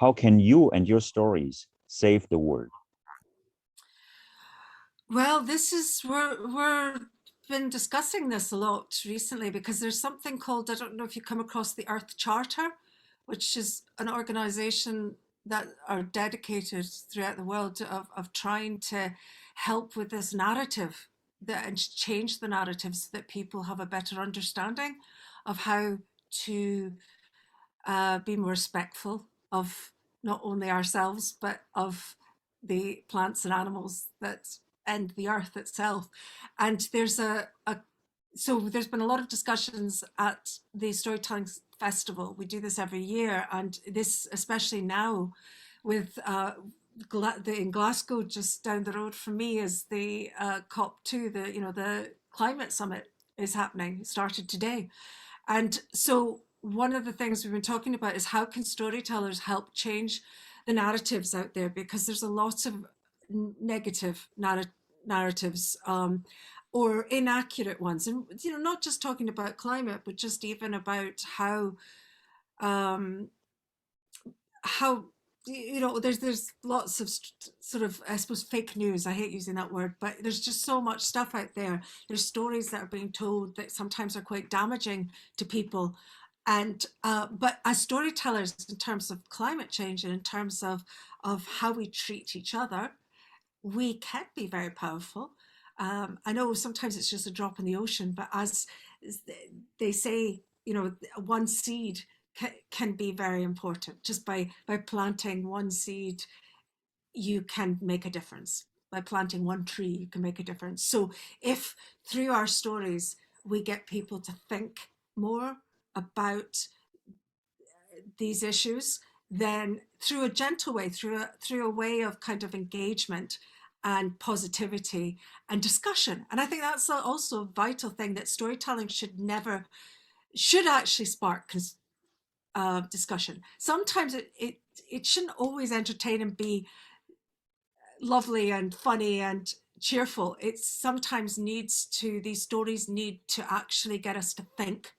How can you and your stories save the world? Well, this is we're been discussing this a lot recently because there's something called, I don't know if you come across the Earth Charter, which is an organization that are dedicated throughout the world of trying to help with this narrative that, and change the narrative so that people have a better understanding of how to be more respectful of not only ourselves but of the plants and animals that and the earth itself. And there's been a lot of discussions at the storytelling festival. We do this every year, and this especially now with in Glasgow, just down the road from me, is the COP2, the climate summit is happening. It started today, and so one of the things we've been talking about is how can storytellers help change the narratives out there, because there's a lot of negative narratives, or inaccurate ones, and not just talking about climate but just even about um, how there's lots of sort of, I suppose, fake news. I hate using that word, but there's just so much stuff out there. There's stories that are being told that sometimes are quite damaging to people. And but as storytellers, in terms of climate change and in terms of how we treat each other, we can be very powerful. I know sometimes it's just a drop in the ocean, but as they say, one seed can be very important. Just by planting one seed, you can make a difference. By planting one tree, you can make a difference. So if through our stories we get people to think more about these issues, then through a gentle way, through a way of kind of engagement and positivity and discussion. And I think that's also a vital thing, that storytelling should actually spark discussion. Sometimes it shouldn't always entertain and be lovely and funny and cheerful. It sometimes needs to, these stories need to actually get us to think